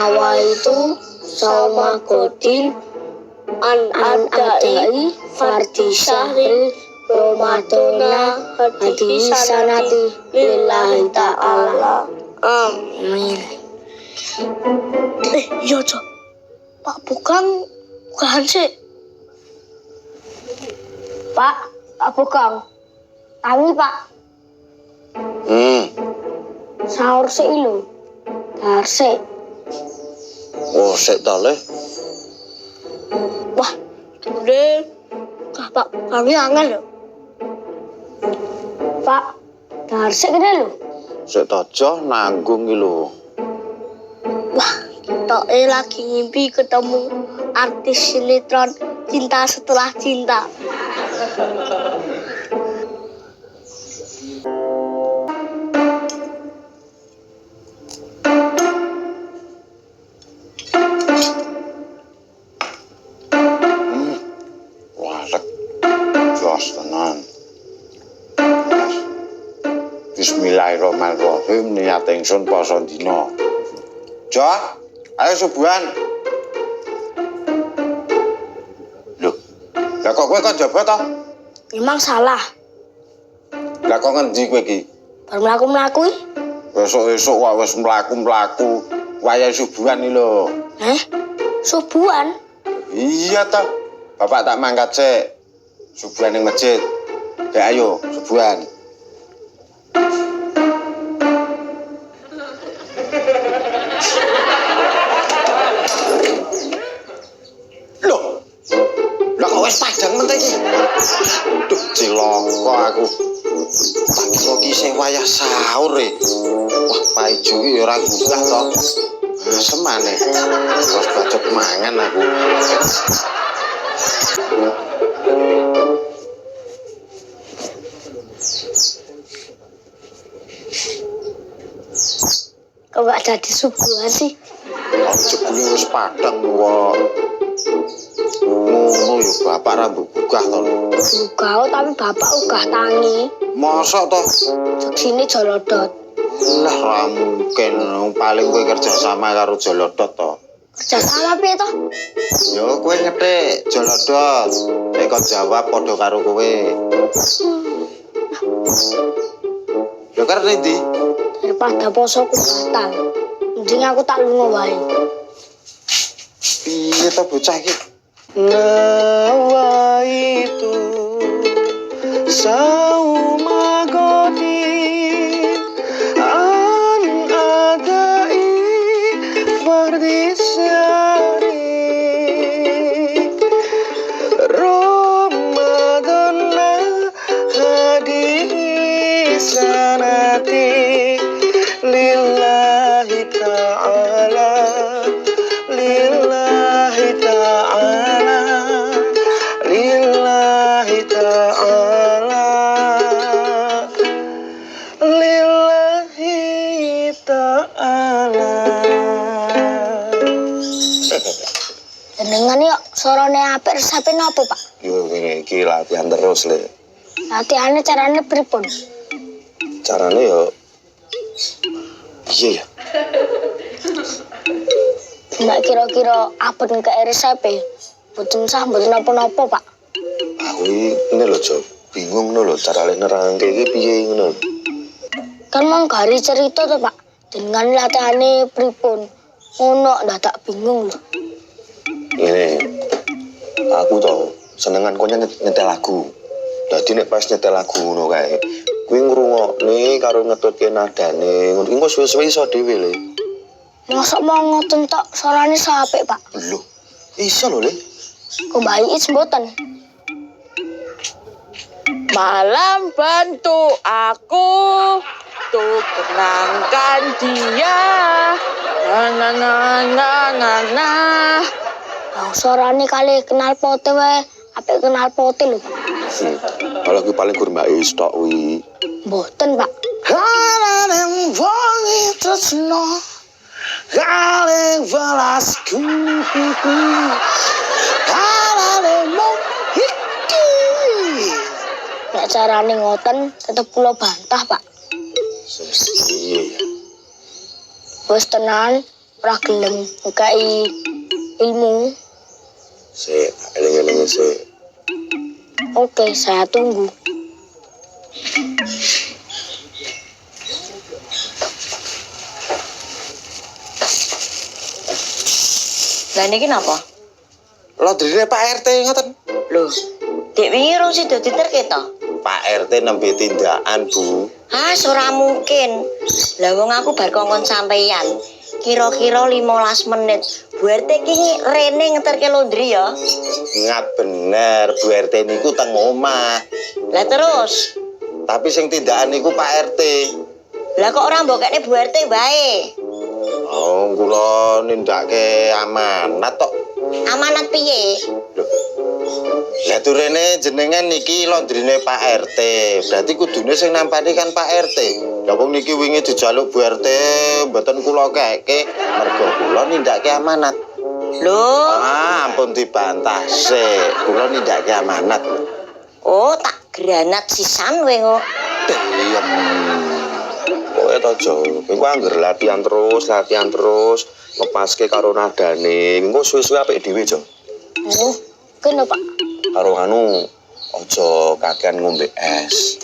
Nawaitu Salma Godin an adai fardi syahri Ramadana hadi sanati lillahi ta'ala. Amin. Iya, Cok. Pak bukan sih. Pak bukan. Kami, Pak. Sahur sih lho. Dar sih. Oh, sik ta le. Wah, udah. Pak, kami angel lho. Pak, dar sih gede lho. Sik ta aja nanggung iki lho. Wah, kita lagi ngimpi ketemu artis sinetron Cinta Setelah Cinta. Bismillahirrahmanirrahim, niat ingsun poso dina. Jo, ayo subuhan. Loh, lah kok kowe kok njaba to? Memang salah. Lah kok ngendi kowe iki? Bar mlaku-mlaku iki. Besok-esuk wae wis mlaku-mlaku. Wayahe subuhan iki lho. Subuhan? Iya toh. Bapak tak mangkat sik. Subuhan ning masjid. Ya ayo, subuhan. Padang mentah iki. Duh, cilaka aku. Tak kira ki sing wayah sahur e. Wah, paijo iki ora gugah to. Semane. Terus bacot mangan aku. Kok gak jadi subuhan sih? Oh, jebule wis padang kok. Ngono ya bapak rambut gugah to. Gugah tapi bapak ugah tangi. Mosok to? Sini jolodot. Lah ra mungkin, paling kowe kerja sama karo jolodot to. Kerja sama piye to? Yo kowe ngethik jolodot. Nek kok jawab padha karo kowe. Yo karep ndi? Daripada posoku batal. Mending aku tak lunga wae. Piye to bocah iki? Nawaitu Salma Godin an adai fardi syahri Ramadana hadi sanati lillahi ta'ala lillahi ta'ala lillahi ta'ala lillahi ta'ala. Jenengan yuk sorone apik resepe napa, Pak? Yo ngene iki latihan terus le. Latihane carane pripun? Carane yo iya ya. Nek kira-kira aben ke resepe, mboten sah mboten napa-napa, Pak. Aku ini lho, Jo. Bingung lho carane nerangke iki piye ngono. Kan mau gari cerita to, Pak. Dengan latihane pripun? Ngono dadak bingung lho. Ini aku tau senengan kok nyetel lagu. Dadi nek pas nyetel lagu ngono kae, kuwi ngrungokne karo ngetutke nadane. Ngono iki suwe-suwe iso dhewe le. Mosok mau ngoten tok suarane sapik, Pak. Lho, iso lho le. Kok bayi mboten? Malam bantu aku untuk tenangkan dia. Na. Lah suarane kali kenal pote wae, apik kenal pote lho, Pak. Kalau gue paling kurma istok wi. Mboten, Pak. Kaleng wangi tresno. Kaleng velasku. Kaleng mau iki. Nek carane ngoten tetep kula bantah, Pak. Iya. Wis tenan, ora gelem ngkai ilmu. Sik, eling-eling sik. Oke, saya tunggu. Lah niki napa? Laundrine Pak RT ngoten. Lho, Dek wingi rung sida diterke to? Pak RT nembe tindakan, Bu. Ah, ora mungkin. Lah wong aku bar kongkon sampeyan. Kira-kira 15 menit. Bu RT ki rene ngeterke laundry ya. Ngat bener, Bu RT niku teng omah. Lah terus, Tapi sing tindakan niku Pak RT. lah kok ora mbokekne Bu RT wae? Oh, kula nindakake amanat tok. Amanat piye? Lho. Lah turene jenengan niki laundrine Pak RT. Berarti kudune sing nampani kan Pak RT. Lah wong niki wingi dijaluk Bu RT mboten kula keke mergo kula nindakake amanat. Lho, Ampun dibantah sik. Kula nindakake amanat. oh tak granat sisan kowe kok. Diem. Kowe to Jo, kowe angger latihan terus, ngepaske karo nadane. Engko suwe-suwe apik dhewe Jo. Oh, kenapa? Karo anu aja kakean ngombe es.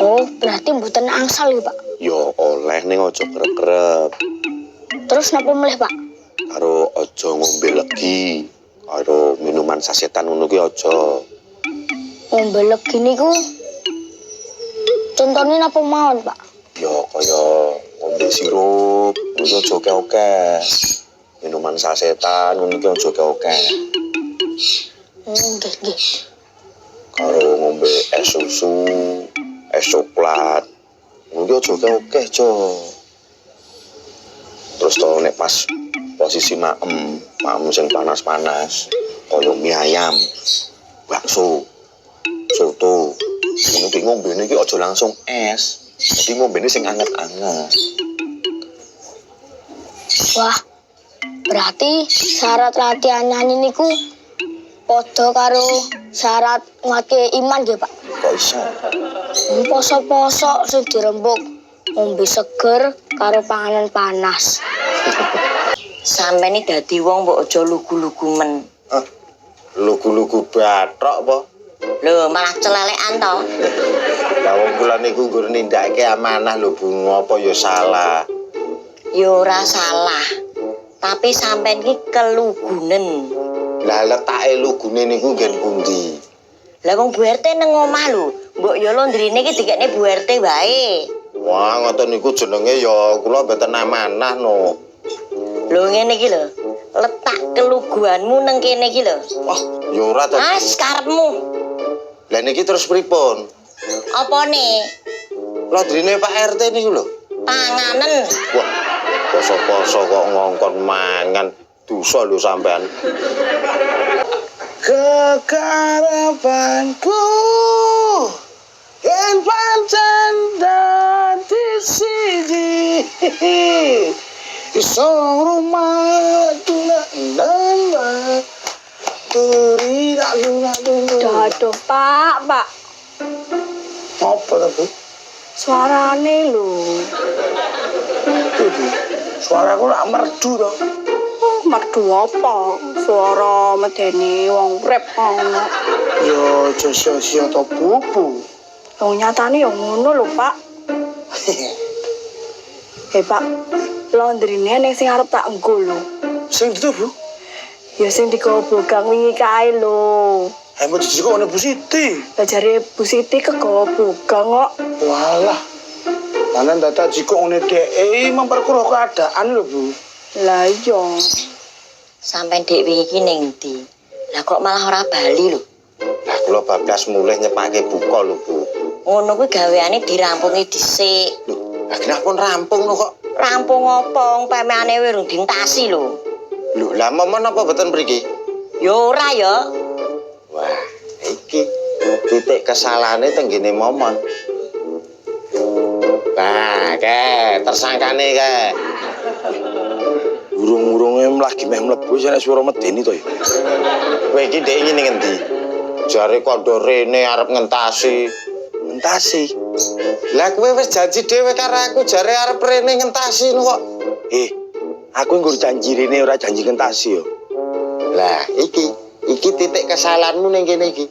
Oh, berarti mboten angsal ya, Pak. Yo oleh ning aja krep-krep. Terus napa meleh, Pak? Karo aja ngombe legi. Karo minuman sasetan ngono kuwi aja. Ngombe legi niku contohnya napa mawon, Pak? Yo kaya ngombe sirup, ngono aja oke-oke. Minuman sasetan ngono kuwi aja oke-oke. Nggih, nggih. Karo ngombe es susu, es coklat. Ngono aja oke-oke, Jo. Terus to nek pas posisi maem sing panas-panas, kaya mie ayam, bakso, soto. Ngono ki ngombene iki aja langsung es. Jadi ngombene sing anget-anget. Wah, berarti syarat latihan nyanyi niku padha karo syarat ngake iman nggih, Pak. Kok iso? Poso-poso sing dirembuk ngombe seger karo panganan panas. Sampe ini dadi wong mbok aja lugu-lugu men. Lugu-lugu bathok apa? Lho, malah celelekan to. Lah wong kula niku nggur nindakake amanah lho, Bu. Apa ya salah? Ya ora salah. Tapi sampean ki kelugunen. Lah letake lugune niku nggen pundi? Lah wong Bu RT nang omah lho. Mbok ya laundrine ki dikekne Bu RT wae. Wah, ngoten niku jenenge ya kula mboten amanah no. Lho ngene iki lho. Letak keluguanmu nang kene iki lho. Wah, ya ora to. Karepmu. Lah niki terus pripun? Apane? Laundrine Pak RT niku lho. Panganen. Wah, poso-poso kok ngongkon mangan. Dosa lho sampean. Kekarapanku yen pancen dadi siji. Iso rumah tulang turi luna. Aduh, Pak. Apa to, Bu? Suarane lho. Suaraku lak merdu to. Merdu apa? Suara medeni wong rap ngono. Yo aja sia-sia to, Bu. Wong nyatane ya ngono lho, Pak. Pak, laundrine ning sing arep tak engko lho. Sing itu, Bu. Ya sing digobogang wingi kae lho. Ayo dijiko ana Bu Siti. Lah jare Bu Siti kegobogang kok. Walah. Panen data jiko ngene dhek memperkeruh keadaan lho, Bu. Lah iya. Sampeyan dek wingi iki ning ndi? Lah kok malah ora bali lho. Lah kula bablas mulih nyepake buka lho, Bu. Ngono kuwi gaweane dirampungi dhisik. Lho, lah kenapa rampung lho kok? Rampung apa? Pemehane wis rung dintasi lho. Lho, lah momon apa mboten mriki? Ya ora ya. Wah, iki titik kesalahane tenggene momon. Nah, tersangkane ke. Urung-urunge lagi meh mlebu nek swara medeni to ya. Kowe iki ndek iki ning endi? Jare kondo rene arep ngentasi. Ngentasi. Lah kowe wis janji dhewe karo aku jare arep rene ngentasi kok. Aku nggur janji rene ora janji ngentasi yo. Lah, iki titik kesalahanmu ning kene iki.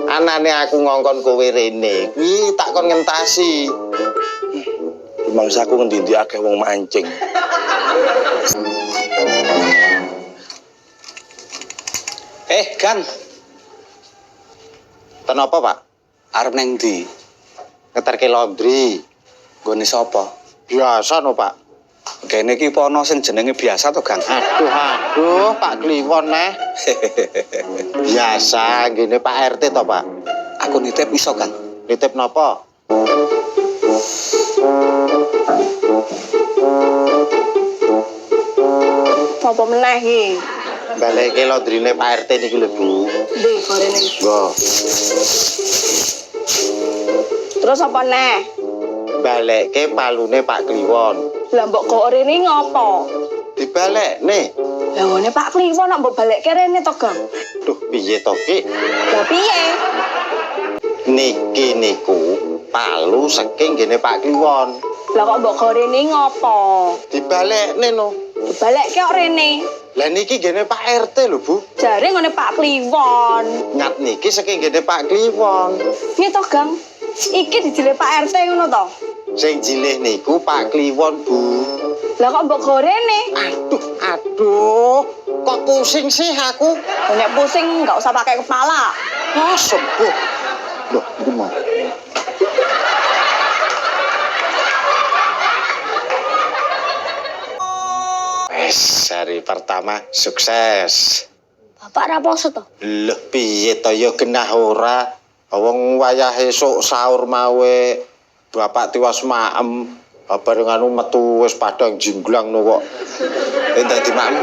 Anane aku ngongkon kowe rene, kuwi tak kon ngentasi. Mangsaku ngendi-endi akeh wong mancing. Gan, Kenapa, Pak? arep nang ndi? Ngeterke laundry. Nggone sapa? Biasa no, Pak. Kene iki apa ana sing jenenge biasa to, Gang? Aduh, Pak Kliwon neh. Biasa, gini Pak RT to, Pak. Aku nitip iso, Gang. Nitip napa? Apa meneh iki? Baleke laundryne Pak RT niki lho, Bu. Ndi gorene. Nggo. Terus apa neh? Baleke palune Pak Kliwon. Lah mbok kok rene ngopo? Dibalekne. Lah ngene Pak Kliwon nak mbok balekke rene to, Gang. Duh, piye to, Ki? Lah piye? Niki niku palu saking gene Pak Kliwon. Lah kok mbok kok rene ngopo? Dibalekne no. Dibalekke kok rene. Lah niki gene Pak RT lho, Bu. Jare ngene Pak Kliwon. Ngat niki saking gene Pak Kliwon. Piye to, Gang? Iki dijile Pak RT ngono to? Sing jilih niku Pak Kliwon, Bu. Lah kok mbok gorene? Aduh, kok pusing sih aku? Nek pusing enggak usah pakai kepala. Wah, sembuh. Loh, ini mau. Wes, hari pertama sukses. Bapak raposo to. Loh, piye to ya genah ora? Wong wayah esuk sahur mawe bapak tiwas maem. Bareng anu metu wis padang jinglang no kok. Dadi maem.